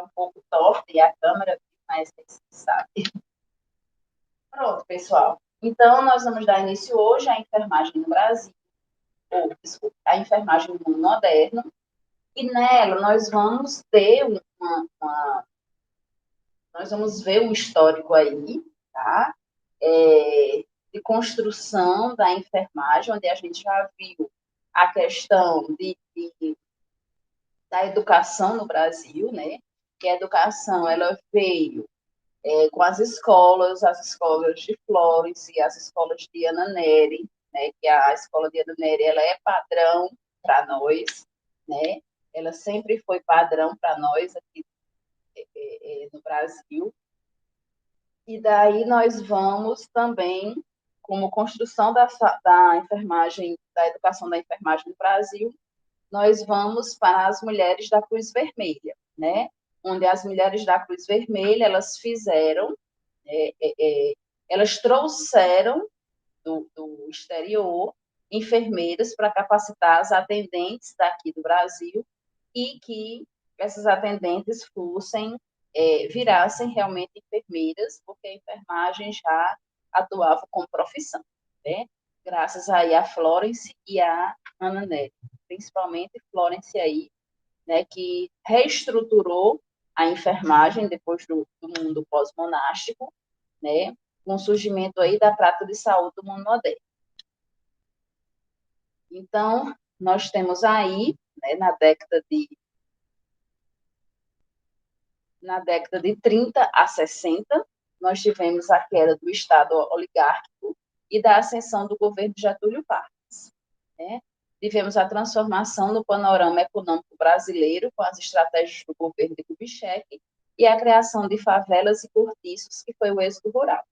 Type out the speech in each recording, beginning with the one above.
um pouco torta e a câmera, mas você sabe. Pronto, pessoal. Então, nós vamos dar início hoje à enfermagem no Brasil, ou, desculpa, à enfermagem no mundo moderno, e nela nós vamos ter nós vamos ver um histórico aí, tá? De construção da enfermagem, onde a gente já viu a questão da educação no Brasil, né? Que a educação ela veio com as escolas de Florence, as escolas de Ana Nery, né? Que a escola de Ana Nery ela é padrão para nós, né? Ela sempre foi padrão para nós aqui no Brasil. E daí nós vamos também, como construção da enfermagem, da educação da enfermagem no Brasil, nós vamos para as mulheres da Cruz Vermelha, né? Onde as mulheres da Cruz Vermelha, elas fizeram, elas trouxeram do exterior enfermeiras para capacitar as atendentes daqui do Brasil e que essas atendentes virassem realmente enfermeiras, porque a enfermagem já atuava como profissão, né? Graças aí a Florence e a Ana Nery, principalmente Florence aí, né, que reestruturou a enfermagem depois do mundo pós-monástico, né, com o surgimento aí da prática de saúde do mundo moderno. Então, nós temos aí, né, na década de 30 a 60, nós tivemos a queda do Estado oligárquico e da ascensão do governo de Getúlio Vargas, né? Tivemos a transformação no panorama econômico brasileiro com as estratégias do governo de Kubitschek e a criação de favelas e cortiços, que foi o êxodo rural.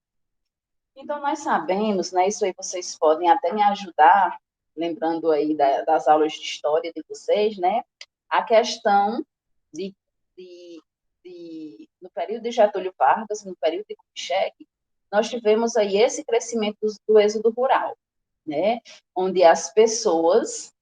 Então, nós sabemos, né, isso aí vocês podem até me ajudar, lembrando aí das aulas de história de vocês, né, a questão de no período de Getúlio Vargas, no período de Kubitschek, nós tivemos aí esse crescimento do êxodo rural, né, onde as pessoas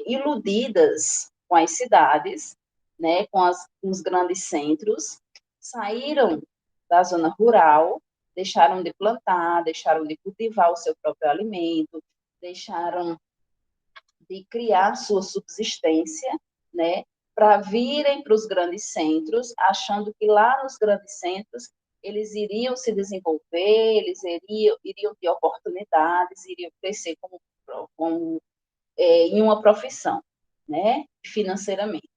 iludidas com as cidades, né, com os grandes centros, saíram da zona rural, deixaram de plantar, deixaram de cultivar o seu próprio alimento, deixaram de criar sua subsistência, né, para virem para os grandes centros, achando que lá nos grandes centros eles iriam se desenvolver, eles iriam ter oportunidades, iriam crescer em uma profissão, né, financeiramente.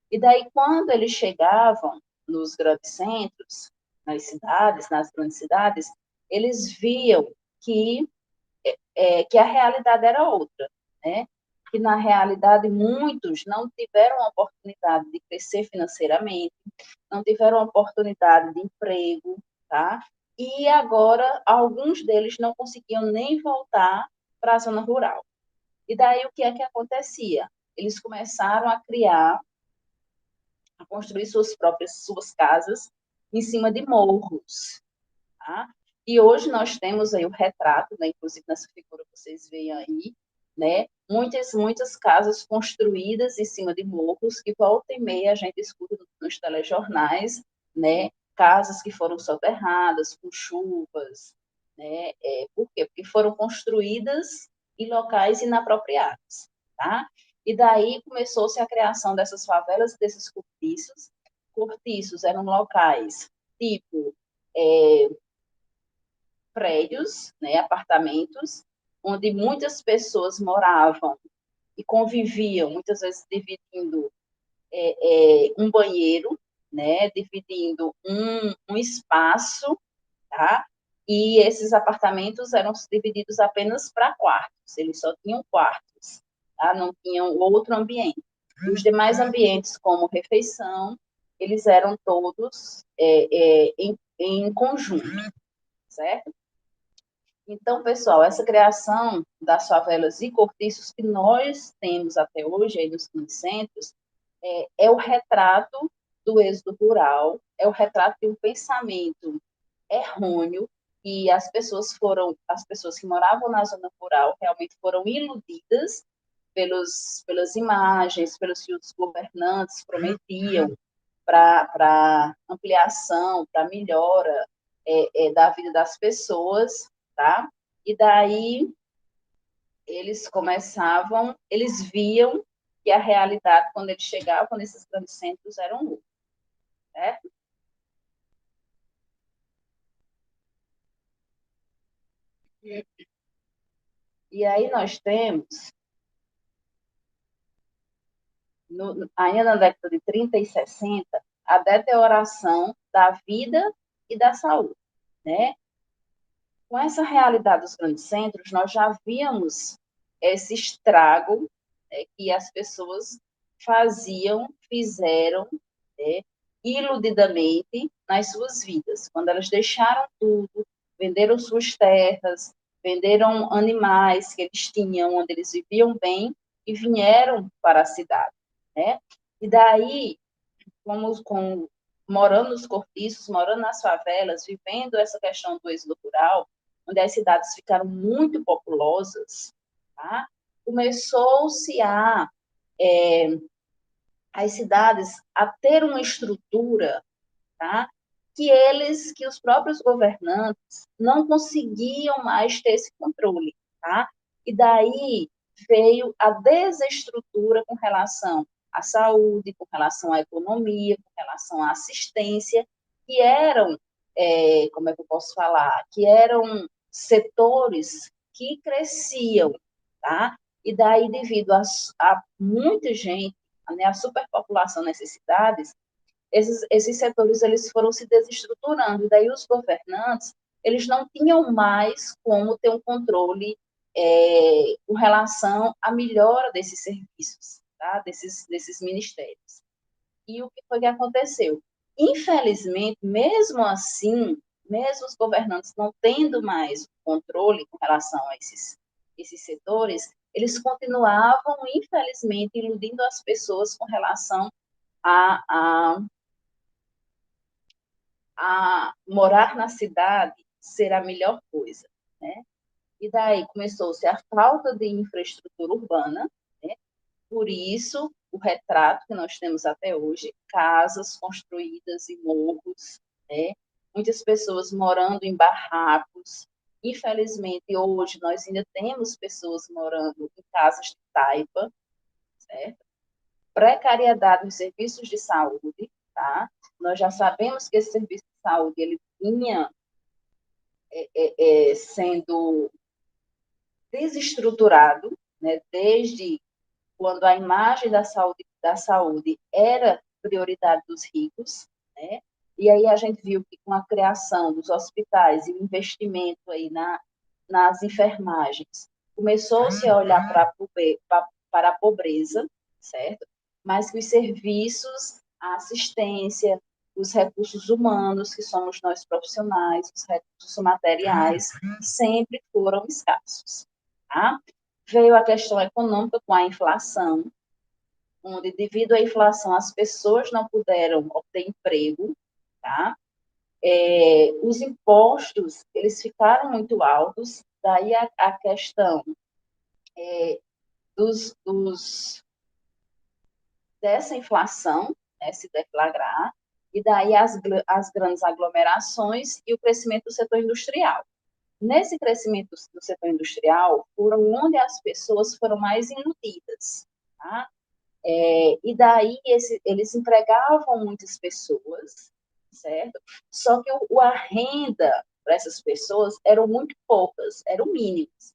E daí, quando eles chegavam nos grandes centros, nas grandes cidades, eles viam que a realidade era outra, né? Que, na realidade, muitos não tiveram a oportunidade de crescer financeiramente, não tiveram a oportunidade de emprego, tá? E agora, alguns deles não conseguiam nem voltar para a zona rural. E daí, o que é que acontecia? Eles começaram a construir suas casas em cima de morros, tá? E hoje nós temos aí o retrato, né, inclusive nessa figura que vocês veem aí, né, muitas casas construídas em cima de morros, que volta e meia a gente escuta nos telejornais, né, casas que foram soterradas com chuvas, né, por quê? Porque foram construídas em locais inapropriados, tá? E daí começou-se a criação dessas favelas, desses cortiços. Cortiços eram locais tipo prédios, né, apartamentos, onde muitas pessoas moravam e conviviam, muitas vezes dividindo um banheiro, né, dividindo um espaço, tá? E esses apartamentos eram divididos apenas para quartos, eles só tinham quartos, tá? Não tinham outro ambiente. E os demais ambientes, como refeição, eles eram todos em conjunto, certo? Então, pessoal, essa criação das favelas e cortiços que nós temos até hoje aí nos centros é o retrato do êxodo rural, é o retrato de um pensamento errôneo e as pessoas que moravam na zona rural realmente foram iludidas pelas imagens, pelos que os governantes prometiam para ampliação, para melhora da vida das pessoas, tá? E daí eles viam que a realidade, quando eles chegavam nesses grandes centros, eram outros, certo? E aí nós temos, ainda na década de 30 e 60, a deterioração da vida e da saúde, né? Com essa realidade dos grandes centros, nós já víamos esse estrago, né, que as pessoas fizeram, né, iludidamente nas suas vidas, quando elas deixaram tudo, venderam suas terras, venderam animais que eles tinham, onde eles viviam bem, e vieram para a cidade, né? E daí, morando nos cortiços, morando nas favelas, vivendo essa questão do êxodo rural, onde as cidades ficaram muito populosas, tá? Começou-se as cidades a ter uma estrutura, tá? Que os próprios governantes não conseguiam mais ter esse controle, tá? E daí veio a desestrutura com relação à saúde, com relação à economia, com relação à assistência, que eram, como é que eu posso falar, que eram setores que cresciam, tá? E daí, devido a muita gente, né, a superpopulação nessas cidades, esses setores eles foram se desestruturando, e daí os governantes eles não tinham mais como ter um controle com relação à melhora desses serviços, tá? desses ministérios. E o que foi que aconteceu? Infelizmente, mesmo assim, mesmo os governantes não tendo mais controle com relação a esses setores, eles continuavam, infelizmente, iludindo as pessoas com relação a, a morar na cidade ser a melhor coisa, né? E daí começou-se a falta de infraestrutura urbana, né? Por isso, o retrato que nós temos até hoje, casas construídas em morros, né? Muitas pessoas morando em barracos. Infelizmente, hoje, nós ainda temos pessoas morando em casas de taipa, certo? Precariedade nos serviços de saúde, tá? Nós já sabemos que esse serviço de saúde, ele vinha sendo desestruturado, né, desde quando a imagem da saúde era prioridade dos ricos, né, e aí a gente viu que com a criação dos hospitais e o investimento aí nas enfermagens, começou-se a olhar para a pobreza, certo? Mas que os serviços, a assistência, os recursos humanos, que somos nós profissionais, os recursos materiais, sempre foram escassos. Tá? Veio a questão econômica com a inflação, onde, devido à inflação, as pessoas não puderam obter emprego, tá? Os impostos, eles ficaram muito altos, daí a questão dessa inflação, né, se deflagrar, e daí as grandes aglomerações e o crescimento do setor industrial. Nesse crescimento do setor industrial, foram onde as pessoas foram mais iludidas, tá? E daí eles empregavam muitas pessoas, certo? Só que a renda para essas pessoas eram muito poucas, eram mínimas.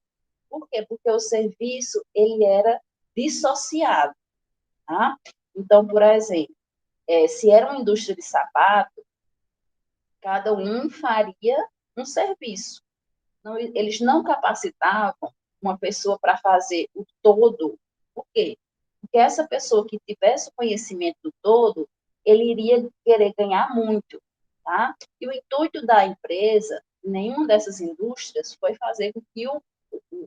Por quê? Porque o serviço ele era dissociado, tá? Então, por exemplo, se era uma indústria de sapato, cada um faria um serviço. Não, eles não capacitavam uma pessoa para fazer o todo. Por quê? Porque essa pessoa que tivesse o conhecimento do todo, ele iria querer ganhar muito, tá? E o intuito da empresa, nenhuma dessas indústrias, foi fazer com que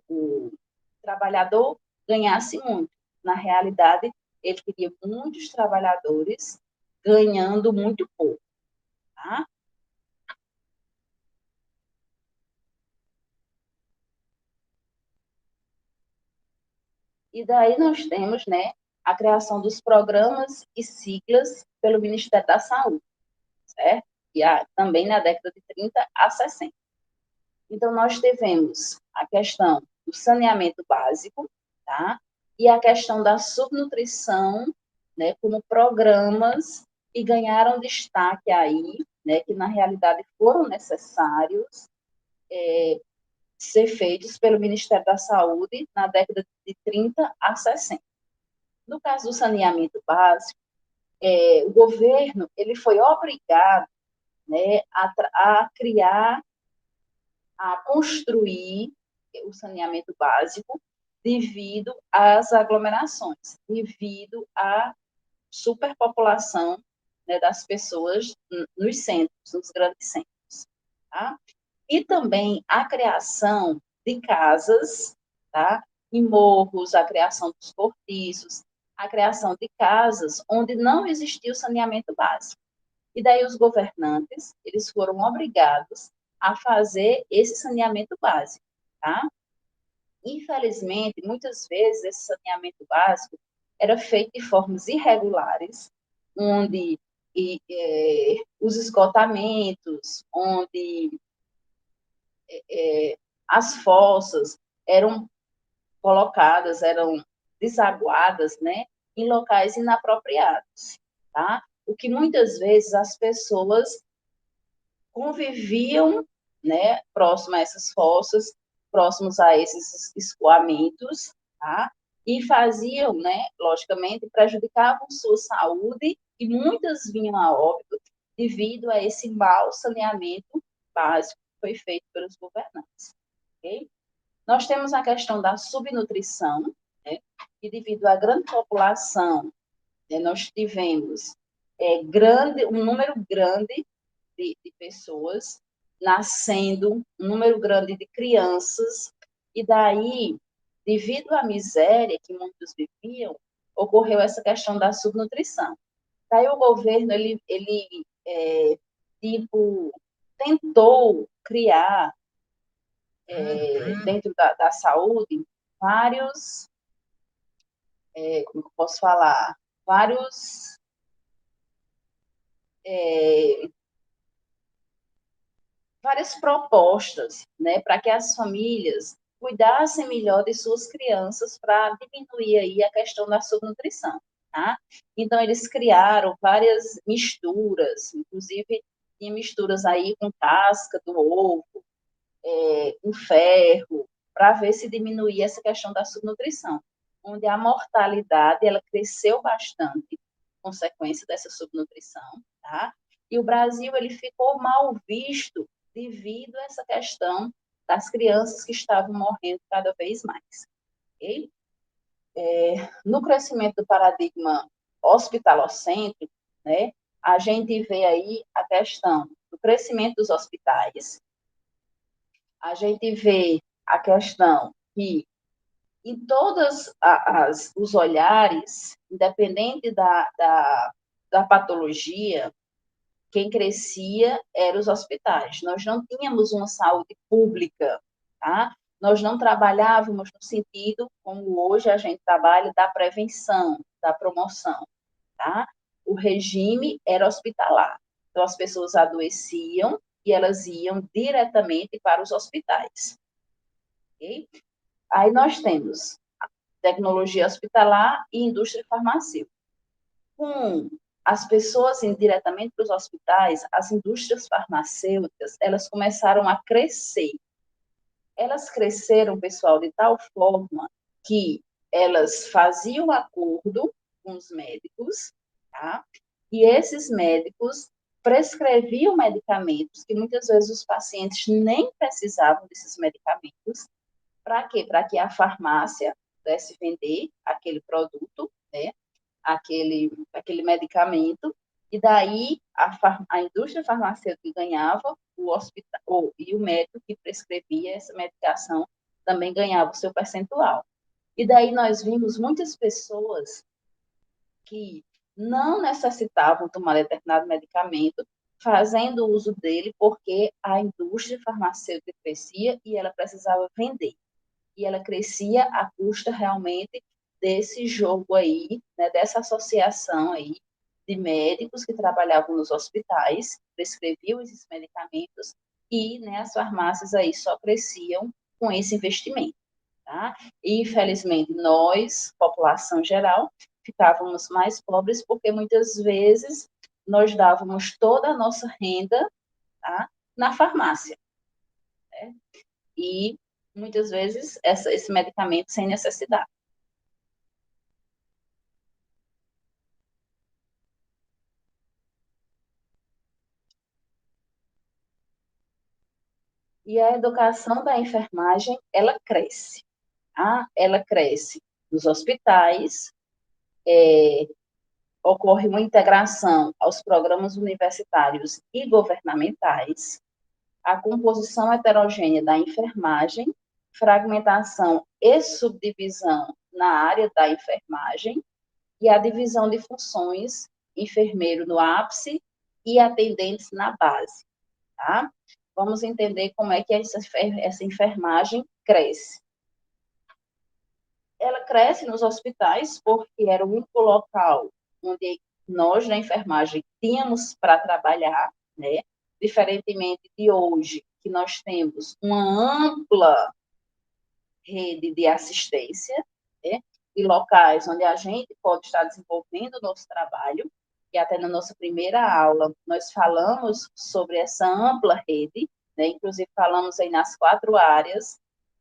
o trabalhador ganhasse muito. Na realidade, ele queria muitos trabalhadores ganhando muito pouco, tá? E daí nós temos, né, a criação dos programas e siglas pelo Ministério da Saúde, certo? E também na década de 30 a 60. Então, nós tivemos a questão do saneamento básico, tá? E a questão da subnutrição, né, como programas que ganharam destaque aí, né, que na realidade foram necessários ser feitos pelo Ministério da Saúde na década de 30 a 60. No caso do saneamento básico, o governo ele foi obrigado, né, a criar, a construir o saneamento básico devido às aglomerações, devido à superpopulação, né, das pessoas nos centros, nos grandes centros. Tá? E também a criação de casas, tá? Em morros, a criação dos cortiços, a criação de casas onde não existia o saneamento básico. E daí os governantes, eles foram obrigados a fazer esse saneamento básico, tá? Infelizmente, muitas vezes esse saneamento básico era feito de formas irregulares, onde os esgotamentos, onde as fossas eram colocadas, eram desaguadas, né, em locais inapropriados, tá? O que muitas vezes as pessoas conviviam, né, próximo a essas fossas, próximos a esses escoamentos, tá? E faziam, né, logicamente, prejudicavam sua saúde e muitas vinham a óbito devido a esse mau saneamento básico que foi feito pelos governantes, ok? Nós temos a questão da subnutrição, né, e devido à grande população, né, nós tivemos um número grande de pessoas nascendo, um número grande de crianças, e daí, devido à miséria que muitos viviam, ocorreu essa questão da subnutrição. Daí o governo, tipo, tentou criar, dentro da saúde, como eu posso falar, é, várias propostas, né, para que as famílias cuidassem melhor de suas crianças para diminuir aí a questão da subnutrição, tá? Então, eles criaram várias misturas, inclusive tinha misturas aí com casca do ovo, com ferro, para ver se diminuía essa questão da subnutrição, onde a mortalidade ela cresceu bastante, consequência dessa subnutrição, tá? E o Brasil ele ficou mal visto devido a essa questão das crianças que estavam morrendo cada vez mais. Okay? No crescimento do paradigma hospitalocêntrico, né, a gente vê aí a questão do crescimento dos hospitais, a gente vê a questão que em todos os olhares, independente da patologia, quem crescia eram os hospitais. Nós não tínhamos uma saúde pública, tá? Nós não trabalhávamos no sentido como hoje a gente trabalha da prevenção, da promoção, tá? O regime era hospitalar. Então, as pessoas adoeciam e elas iam diretamente para os hospitais. Okay? Aí nós temos tecnologia hospitalar e indústria farmacêutica. Com as pessoas indo diretamente para os hospitais, as indústrias farmacêuticas, elas começaram a crescer. Elas cresceram, pessoal, de tal forma que elas faziam acordo com os médicos, tá? E esses médicos prescreviam medicamentos que muitas vezes os pacientes nem precisavam desses medicamentos. Para quê? Para que a farmácia pudesse vender aquele produto, né? aquele medicamento, e daí a indústria farmacêutica ganhava, o hospital e o médico que prescrevia essa medicação também ganhava o seu percentual. E daí nós vimos muitas pessoas que não necessitavam tomar determinado medicamento, fazendo uso dele porque a indústria farmacêutica crescia e ela precisava vender. E ela crescia à custa realmente desse jogo aí, né, dessa associação aí de médicos que trabalhavam nos hospitais, prescreviam esses medicamentos, e, né, as farmácias aí só cresciam com esse investimento, tá? E, infelizmente, nós, população geral, ficávamos mais pobres porque muitas vezes nós dávamos toda a nossa renda, tá, na farmácia, né? E muitas vezes esse medicamento sem necessidade. E a educação da enfermagem, ela cresce, tá? Ela cresce nos hospitais, ocorre uma integração aos programas universitários e governamentais, a composição heterogênea da enfermagem, fragmentação e subdivisão na área da enfermagem e a divisão de funções, enfermeiro no ápice e atendentes na base, tá? Vamos entender como é que essa enfermagem cresce. Ela cresce nos hospitais porque era o único local onde nós, na enfermagem, tínhamos para trabalhar, né? Diferentemente de hoje, que nós temos uma ampla rede de assistência, né? De locais onde a gente pode estar desenvolvendo o nosso trabalho, e até na nossa primeira aula nós falamos sobre essa ampla rede, né? Inclusive falamos aí nas 4 áreas,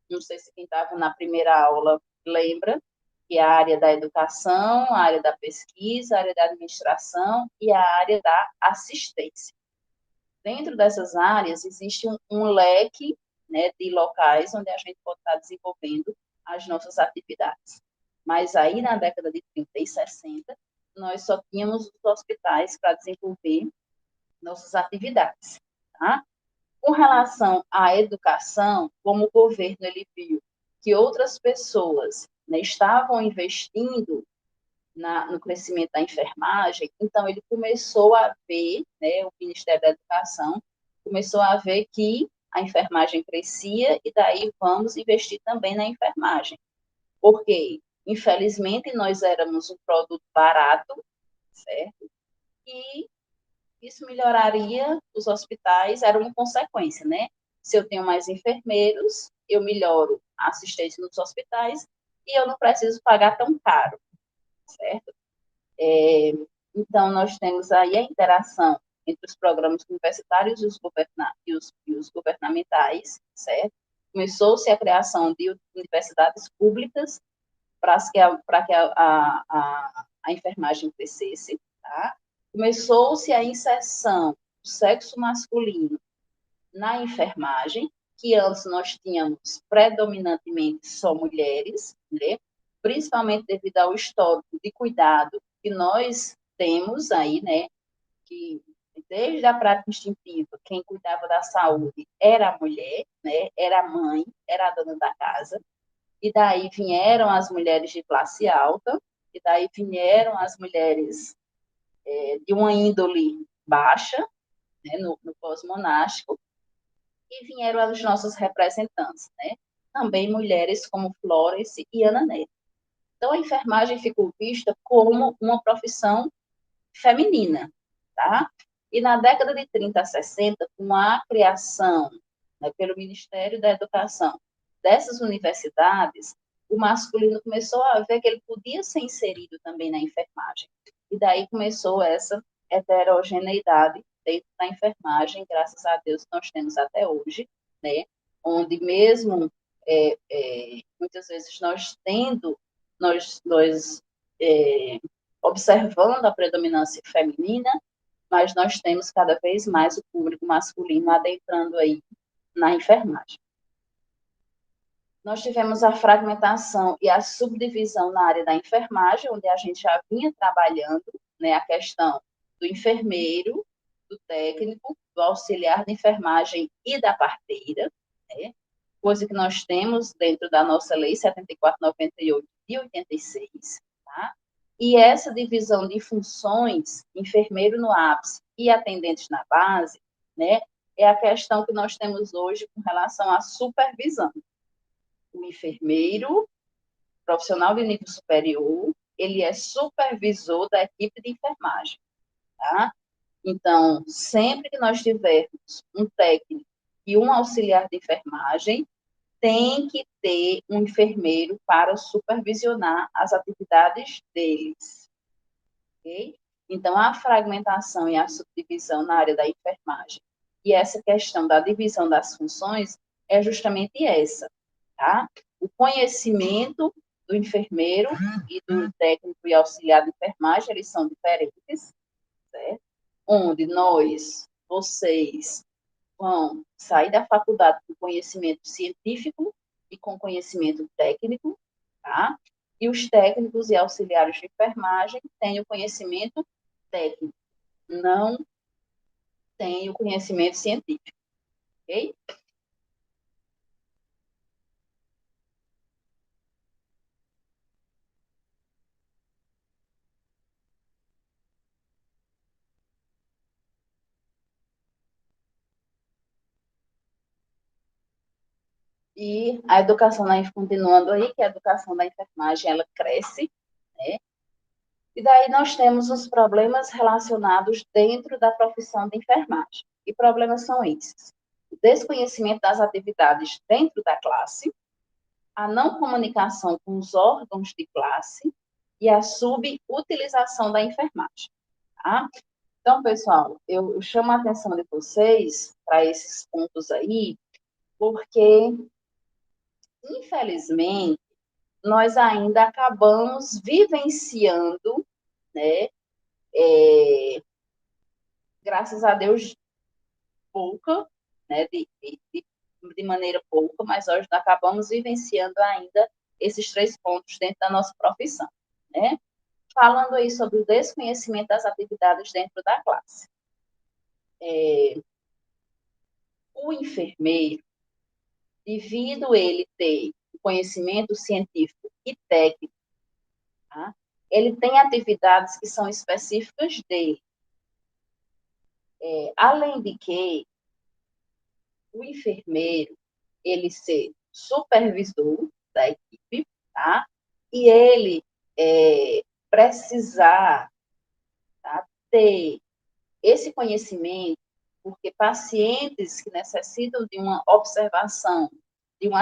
não sei se quem estava na primeira aula lembra, que é a área da educação, a área da pesquisa, a área da administração e a área da assistência. Dentro dessas áreas, existe um leque, né, de locais onde a gente pode estar desenvolvendo as nossas atividades. Mas aí, na década de 30 e 60, nós só tínhamos os hospitais para desenvolver nossas atividades, tá? Com relação à educação, como o governo ele viu que outras pessoas, né, estavam investindo no crescimento da enfermagem, então ele começou a ver, né, o Ministério da Educação começou a ver que a enfermagem crescia e daí vamos investir também na enfermagem. Porque, infelizmente, nós éramos um produto barato, certo? E isso melhoraria os hospitais, era uma consequência, né? Se eu tenho mais enfermeiros, eu melhoro a assistência nos hospitais e eu não preciso pagar tão caro, certo? Então, nós temos aí a interação entre os programas universitários e os governamentais, certo? Começou-se a criação de universidades públicas para que a enfermagem crescesse, tá? Começou-se a inserção do sexo masculino na enfermagem, que antes nós tínhamos predominantemente só mulheres, né? Principalmente devido ao histórico de cuidado que nós temos aí, né? Que desde a prática instintiva, quem cuidava da saúde era a mulher, né? Era a mãe, era a dona da casa. E daí vieram as mulheres de classe alta, e daí vieram as mulheres de uma índole baixa, né, no pós-monástico, e vieram as nossas representantes, né? Também mulheres como Florence e Ana Neto. Então, a enfermagem ficou vista como uma profissão feminina, tá? E na década de 30 a 60, com a criação, né, pelo Ministério da Educação dessas universidades, o masculino começou a ver que ele podia ser inserido também na enfermagem. E daí começou essa heterogeneidade dentro da enfermagem, graças a Deus nós temos até hoje, né? Onde mesmo muitas vezes nós observando a predominância feminina, mas nós temos cada vez mais o público masculino adentrando aí na enfermagem. Nós tivemos a fragmentação e a subdivisão na área da enfermagem, onde a gente já vinha trabalhando, né, a questão do enfermeiro, do técnico, do auxiliar de enfermagem e da parteira, né, coisa que nós temos dentro da nossa lei 74/98 de 86, tá? E essa divisão de funções, enfermeiro no ápice e atendentes na base, né, é a questão que nós temos hoje com relação à supervisão. O enfermeiro, profissional de nível superior, ele é supervisor da equipe de enfermagem. tá? Então, sempre que nós tivermos um técnico e um auxiliar de enfermagem, tem que ter um enfermeiro para supervisionar as atividades deles, ok? Então, a fragmentação e a subdivisão na área da enfermagem e essa questão da divisão das funções é justamente essa, tá? O conhecimento do enfermeiro e do técnico e auxiliar de enfermagem, eles são diferentes, certo? Onde nós, vocês, vão sair da faculdade com conhecimento científico e com conhecimento técnico, tá? E os técnicos e auxiliares de enfermagem têm o conhecimento técnico, não têm o conhecimento científico, ok? E a educação, continuando aí, que a educação da enfermagem, ela cresce, né? E daí nós temos os problemas relacionados dentro da profissão de enfermagem. Que problemas são esses? O desconhecimento das atividades dentro da classe, a não comunicação com os órgãos de classe e a subutilização da enfermagem. Tá? Então, pessoal, eu chamo a atenção de vocês para esses pontos aí, porque, infelizmente, nós ainda acabamos vivenciando, né, graças a Deus, pouca, né, de maneira pouca, mas nós acabamos vivenciando ainda esses três pontos dentro da nossa profissão, né? Falando aí sobre o desconhecimento das atividades dentro da classe. O enfermeiro, devido ele ter conhecimento científico e técnico, tá? Ele tem atividades que são específicas dele. Além de que o enfermeiro, ele ser supervisor da equipe, tá? E ele precisar, tá, ter esse conhecimento, porque pacientes que necessitam de uma observação, de um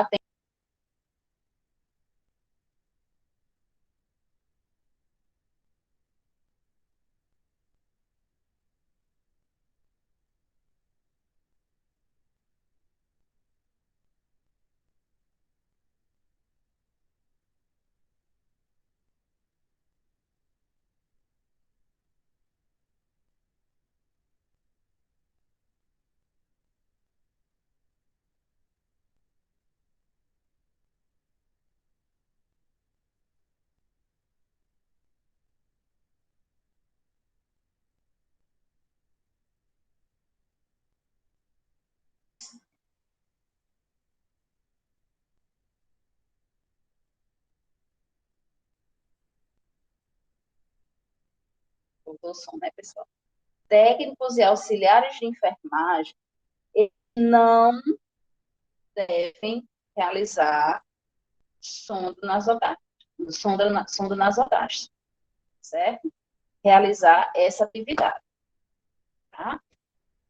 som, né, pessoal? Técnicos e auxiliares de enfermagem não devem realizar sonda nasogástrica, sonda nasogástrica, certo? Realizar essa atividade, tá?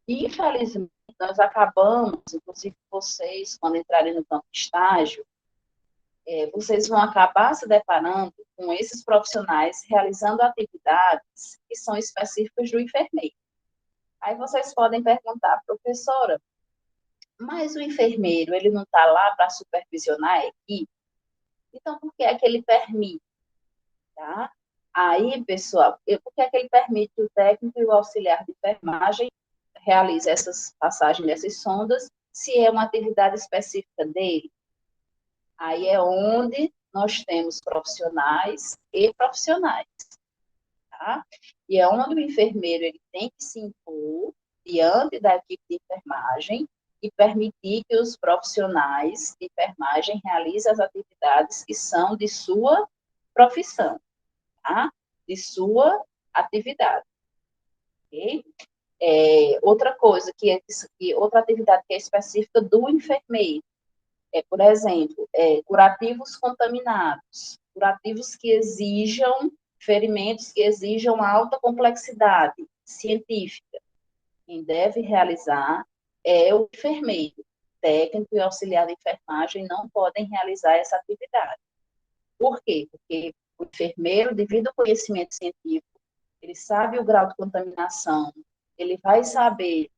Infelizmente, nós acabamos, inclusive vocês, quando entrarem no campo de estágio, vocês vão acabar se deparando com esses profissionais realizando atividades que são específicas do enfermeiro. Aí vocês podem perguntar, professora, mas o enfermeiro, ele não está lá para supervisionar a equipe? Então, por que é que ele permite? Tá? Aí, pessoal, por que é que ele permite que o técnico e o auxiliar de enfermagem realize essas passagens dessas sondas, se é uma atividade específica dele? Aí é onde nós temos profissionais e profissionais, tá? E é onde o enfermeiro ele tem que se impor diante da equipe de enfermagem e permitir que os profissionais de enfermagem realizem as atividades que são de sua profissão, tá? De sua atividade, ok? Outra coisa outra atividade que é específica do enfermeiro por exemplo, curativos contaminados, curativos que exijam ferimentos que exijam alta complexidade. científica. Quem deve realizar é o enfermeiro. Técnico e auxiliar de enfermagem não podem realizar essa atividade. Por quê? Porque o enfermeiro, devido ao conhecimento científico, ele sabe o grau de contaminação, ele vai saber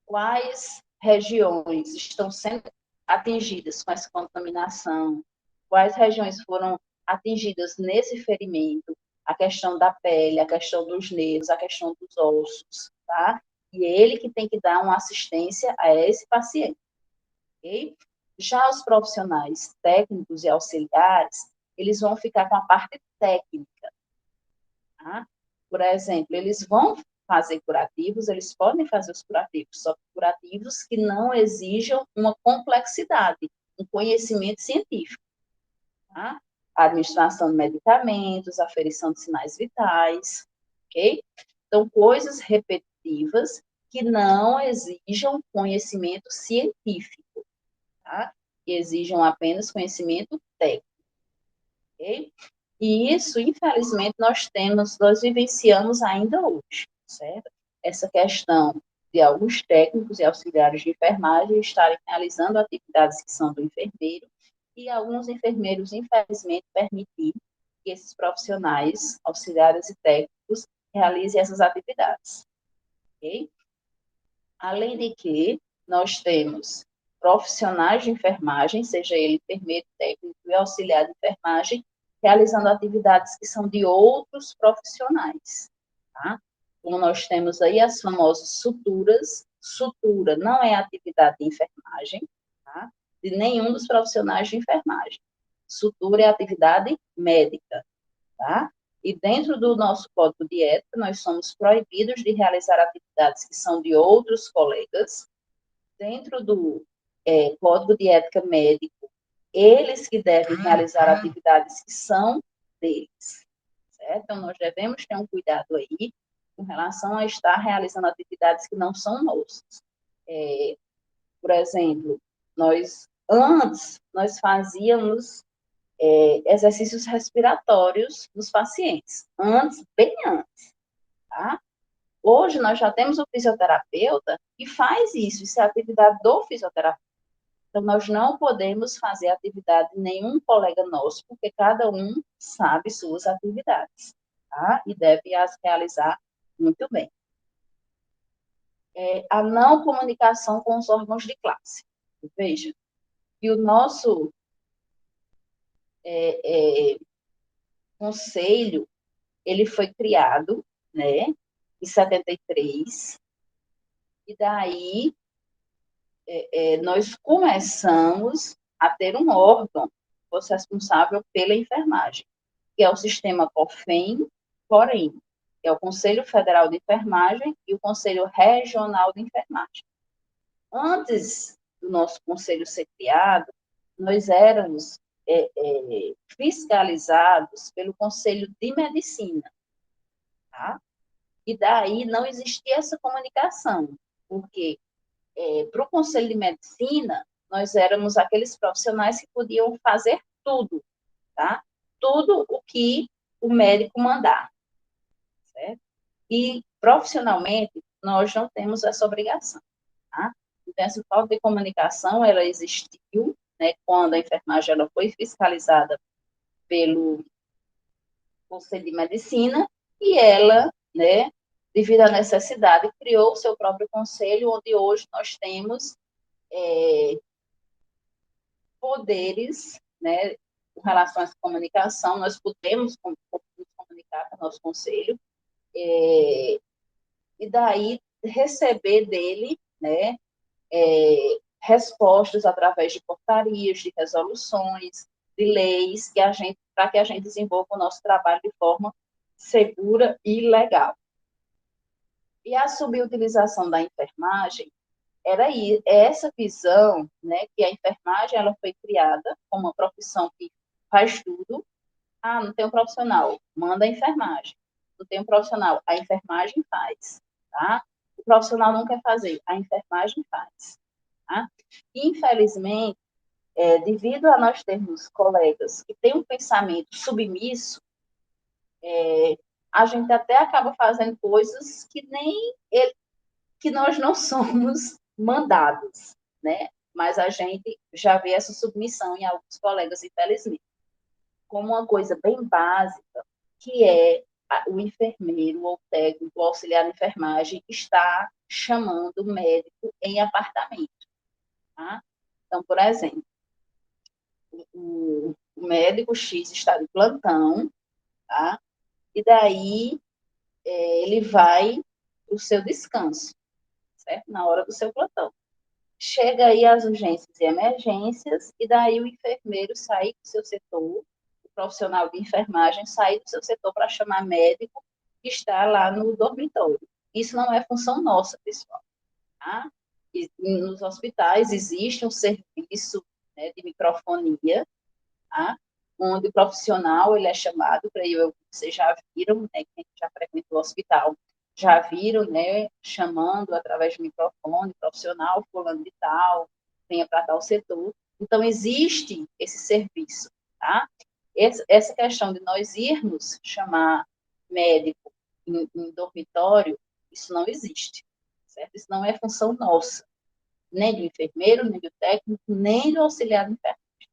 quais regiões estão sendo atingidas com essa contaminação, quais regiões foram atingidas nesse ferimento, a questão da pele, a questão dos nervos, a questão dos ossos, tá? E é ele que tem que dar uma assistência a esse paciente, ok? Já os profissionais técnicos e auxiliares, eles vão ficar com a parte técnica, tá? Por exemplo, eles vão fazer curativos, eles podem fazer os curativos, só que curativos que não exijam uma complexidade, um conhecimento científico, tá? A administração de medicamentos, aferição de sinais vitais, ok? Então, coisas repetitivas que não exijam conhecimento científico, tá? Que exijam apenas conhecimento técnico, ok? E isso, infelizmente, nós vivenciamos ainda hoje, certo? Essa questão de alguns técnicos e auxiliares de enfermagem estarem realizando atividades que são do enfermeiro e alguns enfermeiros, infelizmente, permitir que esses profissionais, auxiliares e técnicos, realizem essas atividades, ok? Além de que nós temos profissionais de enfermagem, seja ele enfermeiro, técnico e auxiliar de enfermagem, realizando atividades que são de outros profissionais, tá? Como nós temos aí as famosas suturas. Sutura não é atividade de enfermagem, tá? De nenhum dos profissionais de enfermagem. Sutura é atividade médica, tá? E dentro do nosso código de ética, nós somos proibidos de realizar atividades que são de outros colegas. Dentro do código de ética médico, eles que devem realizar atividades que são deles, certo? Então, nós devemos ter um cuidado aí com relação a estar realizando atividades que não são nossas. Por exemplo, nós fazíamos exercícios respiratórios dos pacientes, bem antes, tá? Hoje nós já temos o fisioterapeuta que faz isso é atividade do fisioterapeuta. Então, nós não podemos fazer atividade de nenhum colega nosso, porque cada um sabe suas atividades, tá? E deve as realizar muito bem. A não comunicação com os órgãos de classe. Veja, que o nosso conselho, ele foi criado, né, em 73, e daí nós começamos a ter um órgão que fosse responsável pela enfermagem, que é o sistema COFEN, porém, que é o Conselho Federal de Enfermagem e o Conselho Regional de Enfermagem. Antes do nosso conselho ser criado, nós éramos fiscalizados pelo Conselho de Medicina, tá? E daí não existia essa comunicação, porque para o Conselho de Medicina, nós éramos aqueles profissionais que podiam fazer tudo, tá? Tudo o que o médico mandar, certo? E, profissionalmente, nós não temos essa obrigação, tá? Então, essa falta de comunicação, ela existiu, né, quando a enfermagem ela foi fiscalizada pelo Conselho de Medicina, e ela, né, devido à necessidade, criou o seu próprio conselho, onde hoje nós temos poderes, né, com relação a essa comunicação, nós podemos comunicar com o nosso conselho, e daí receber dele, né, respostas através de portarias, de resoluções, de leis, para que a gente desenvolva o nosso trabalho de forma segura e legal. E a subutilização da enfermagem era essa visão, né, que a enfermagem ela foi criada como uma profissão que faz tudo. Não tem um profissional, manda a enfermagem. Não tem um profissional, a enfermagem faz, tá? O profissional não quer fazer, a enfermagem faz, tá? Infelizmente, devido a nós termos colegas que têm um pensamento submisso, a gente até acaba fazendo coisas que nem ele, que nós não somos mandados, né? Mas a gente já vê essa submissão em alguns colegas, infelizmente, como uma coisa bem básica, que é o enfermeiro ou técnico, o auxiliar de enfermagem, está chamando o médico em apartamento. Tá? Então, por exemplo, o médico X está de plantão, tá? E daí ele vai para o seu descanso, certo? Na hora do seu plantão. Chega aí as urgências e emergências, e daí o enfermeiro sai do seu setor, o profissional de enfermagem sai do seu setor para chamar médico que está lá no dormitório. Isso não é função nossa, pessoal. Tá? E nos hospitais existe um serviço, né, de microfonia, tá? Onde o profissional ele é chamado para ir, vocês já viram, né, quem já frequentou o hospital, já viram, né, chamando através do microfone, profissional, fulano de tal, venha para tal setor. Então, existe esse serviço, tá? Essa questão de nós irmos chamar médico em dormitório, isso não existe, certo? Isso não é função nossa, nem do enfermeiro, nem do técnico, nem do auxiliar de enfermagem,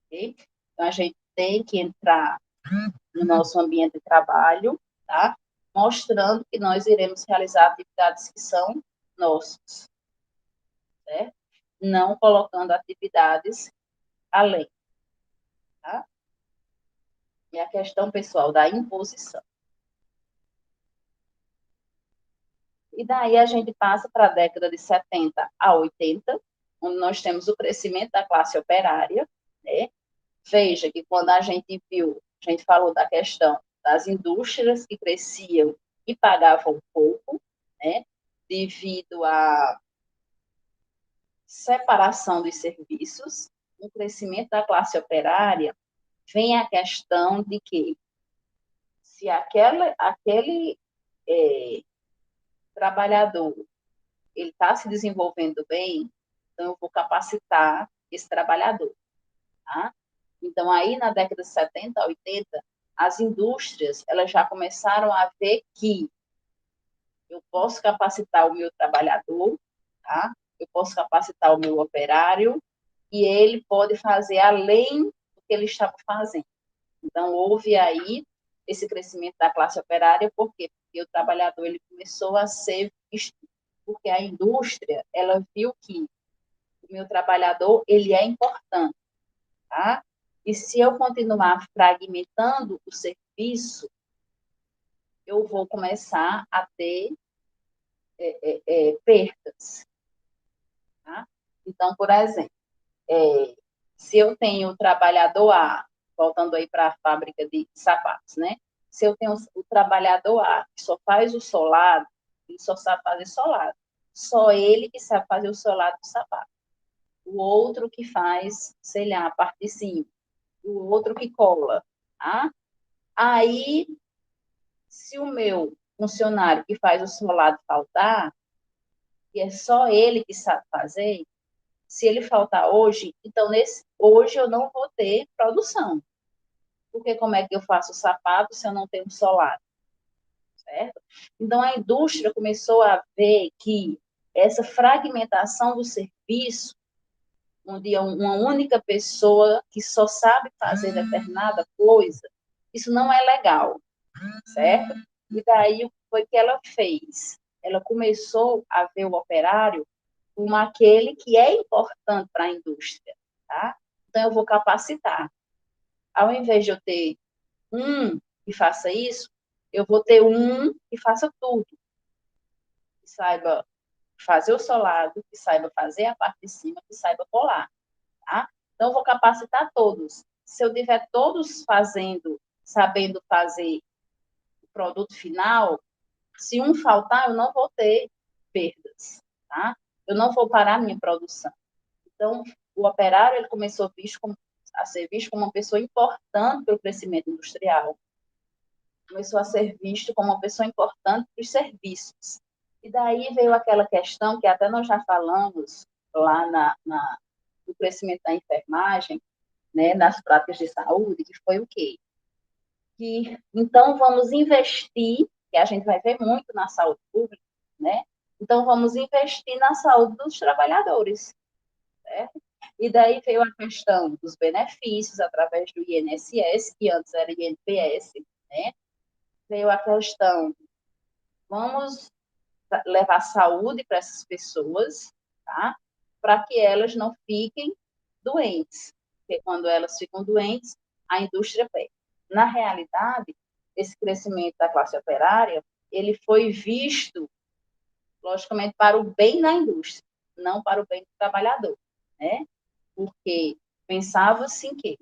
ok? Então, a gente tem que entrar no nosso ambiente de trabalho, tá? Mostrando que nós iremos realizar atividades que são nossas, certo? Não colocando atividades além, tá? E a questão, pessoal, da imposição. E daí a gente passa para a década de 70 a 80, onde nós temos o crescimento da classe operária, né? Veja que quando a gente viu, a gente falou da questão das indústrias que cresciam e pagavam pouco, né? Devido à separação dos serviços, o crescimento da classe operária, vem a questão de que se aquele trabalhador ele está se desenvolvendo bem, então eu vou capacitar esse trabalhador. Tá? Então, aí na década de 70, 80, as indústrias elas já começaram a ver que eu posso capacitar o meu trabalhador, tá? Eu posso capacitar o meu operário, e ele pode fazer além do que ele estava fazendo. Então, houve aí esse crescimento da classe operária, por quê? Porque o trabalhador ele começou a ser visto, porque a indústria ela viu que o meu trabalhador ele é importante, tá? E se eu continuar fragmentando o serviço, eu vou começar a ter perdas. Tá? Então, por exemplo, se eu tenho o trabalhador A, voltando aí para a fábrica de sapatos, né? Se eu tenho o trabalhador A, que só faz o solado, ele só sabe fazer solado. Só ele que sabe fazer o solado do sapato. O outro que faz, sei lá, a parte de cima. O outro que cola. Tá? Aí, se o meu funcionário que faz o solado faltar, e é só ele que sabe fazer, se ele faltar hoje, então hoje eu não vou ter produção. Porque como é que eu faço o sapato se eu não tenho solado? Certo? Então a indústria começou a ver que essa fragmentação do serviço, onde é uma única pessoa que só sabe fazer determinada coisa, isso não é legal, certo? E daí o que foi que ela fez? Ela começou a ver o operário como aquele que é importante para a indústria, tá? Então eu vou capacitar. Ao invés de eu ter um que faça isso, eu vou ter um que faça tudo, que saiba fazer o solado, que saiba fazer a parte de cima, que saiba colar, tá? Então eu vou capacitar todos. Se eu tiver todos fazendo, sabendo fazer o produto final, se um faltar, eu não vou ter perdas, tá? Eu não vou parar a minha produção. Então, o operário ele começou a ser visto como uma pessoa importante para o crescimento industrial. Começou a ser visto como uma pessoa importante para os serviços. E daí veio aquela questão que até nós já falamos lá no crescimento da enfermagem, né, nas práticas de saúde, que foi o quê? que, então, vamos investir, que a gente vai ver muito na saúde pública, né? Então, vamos investir na saúde dos trabalhadores, certo? E daí veio a questão dos benefícios através do INSS, que antes era INPS, né? Veio a questão, vamos levar saúde para essas pessoas, tá? Para que elas não fiquem doentes, porque quando elas ficam doentes, a indústria pega. Na realidade, esse crescimento da classe operária, ele foi visto, logicamente, para o bem da indústria, não para o bem do trabalhador, né? Porque pensava-se que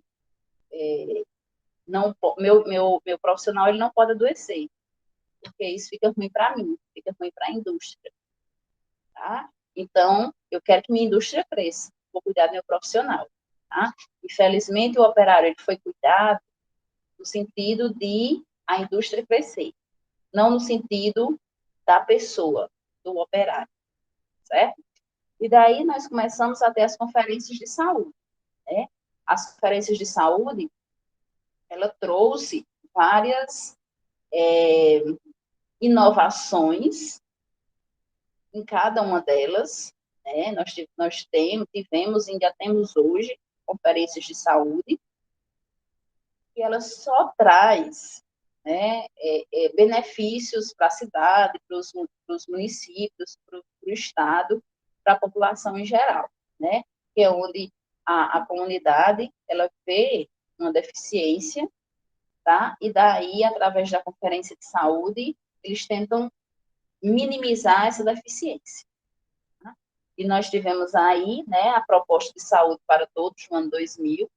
não, meu profissional ele não pode adoecer, porque isso fica ruim para mim, fica ruim para a indústria, tá? Então, eu quero que minha indústria cresça, vou cuidar do meu profissional, tá? Infelizmente, o operário ele foi cuidado no sentido de a indústria crescer, não no sentido da pessoa, do operário, certo? E daí nós começamos a ter as conferências de saúde, né? As conferências de saúde, ela trouxe várias inovações em cada uma delas, né? Nós tivemos e ainda temos hoje conferências de saúde, e ela só traz, né, benefícios para a cidade, para os municípios, para o Estado, para a população em geral, né? Que é onde a comunidade ela vê uma deficiência, tá? E daí, através da conferência de saúde, eles tentam minimizar essa deficiência. Tá? E nós tivemos aí, né, a proposta de saúde para todos no ano 2000,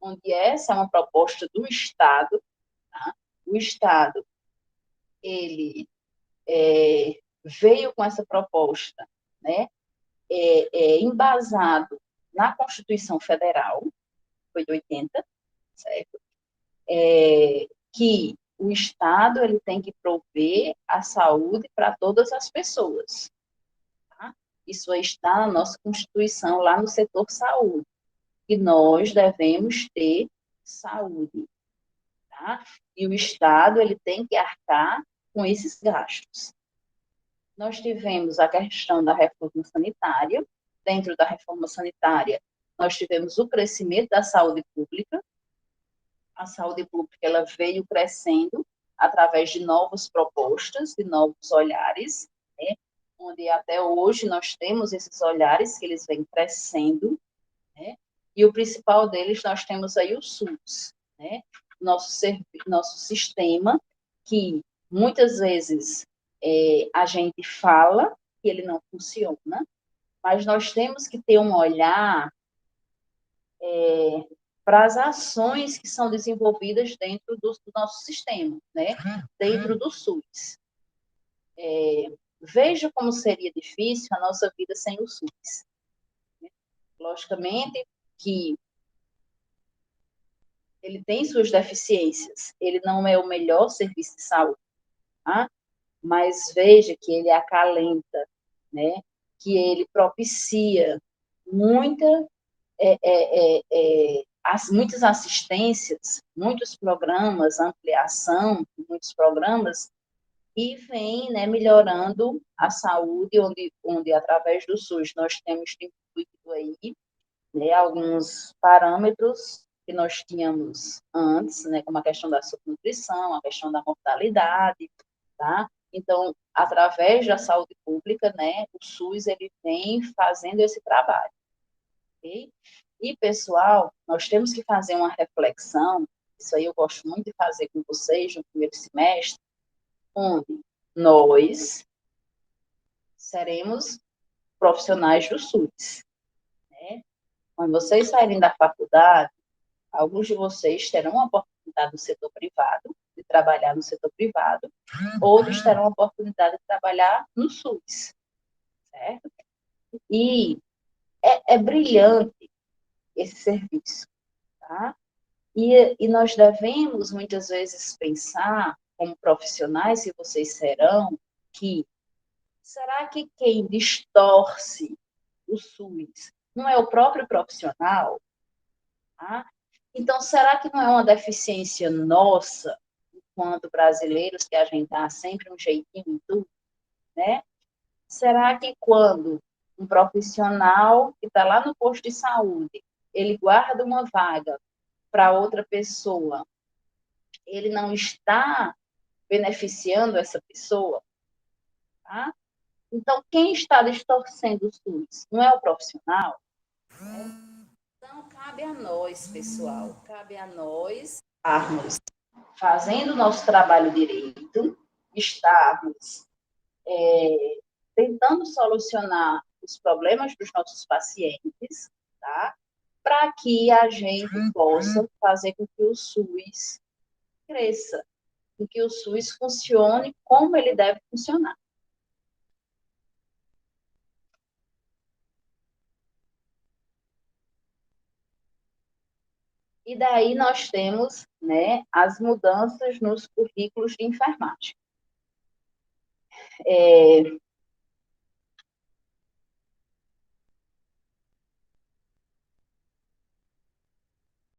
onde essa é uma proposta do Estado, tá? O Estado, ele veio com essa proposta, né, embasado na Constituição Federal, foi de 80, certo? Que o Estado ele tem que prover a saúde para todas as pessoas. Tá? Isso aí está na nossa Constituição, lá no setor saúde, que nós devemos ter saúde. Tá? E o Estado ele tem que arcar com esses gastos. Nós tivemos a questão da reforma sanitária. Dentro da reforma sanitária, nós tivemos o crescimento da saúde pública. A saúde pública ela veio crescendo através de novas propostas, de novos olhares, né? Onde até hoje nós temos esses olhares que eles vêm crescendo, né? E o principal deles nós temos aí o SUS, né? Nosso sistema que muitas vezes a gente fala que ele não funciona, mas nós temos que ter um olhar para as ações que são desenvolvidas dentro do nosso sistema, né? Dentro do SUS. Veja como seria difícil a nossa vida sem o SUS. Logicamente que ele tem suas deficiências, ele não é o melhor serviço de saúde, tá? Mas veja que ele acalenta, né? Que ele propicia muita, muitas assistências, muitos programas, ampliação, muitos programas, e vem, né, melhorando a saúde, onde através do SUS nós temos instituído aí, né, alguns parâmetros que nós tínhamos antes, né, como a questão da subnutrição, a questão da mortalidade, tá? Então, através da saúde pública, né, o SUS ele vem fazendo esse trabalho, ok? E, pessoal, nós temos que fazer uma reflexão, isso aí eu gosto muito de fazer com vocês no primeiro semestre, onde nós seremos profissionais do SUS, né? Quando vocês saírem da faculdade, alguns de vocês terão a oportunidade no setor privado, de trabalhar no setor privado, outros terão a oportunidade de trabalhar no SUS, certo? E é brilhante esse serviço, tá? E nós devemos, muitas vezes, pensar, como profissionais, se vocês serão, que será que quem distorce o SUS não é o próprio profissional? Tá? Então, será que não é uma deficiência nossa enquanto brasileiros, que a gente dá sempre um jeitinho em tudo, né? Será que quando um profissional que está lá no posto de saúde, ele guarda uma vaga para outra pessoa, ele não está beneficiando essa pessoa? Tá? Então, quem está distorcendo o SUS? Não é o profissional? Né? Então, cabe a nós, pessoal, cabe a nós estarmos fazendo o nosso trabalho direito, estarmos tentando solucionar os problemas dos nossos pacientes, tá? Para que a gente possa fazer com que o SUS cresça, com que o SUS funcione como ele deve funcionar. E daí nós temos, né, as mudanças nos currículos de enfermagem.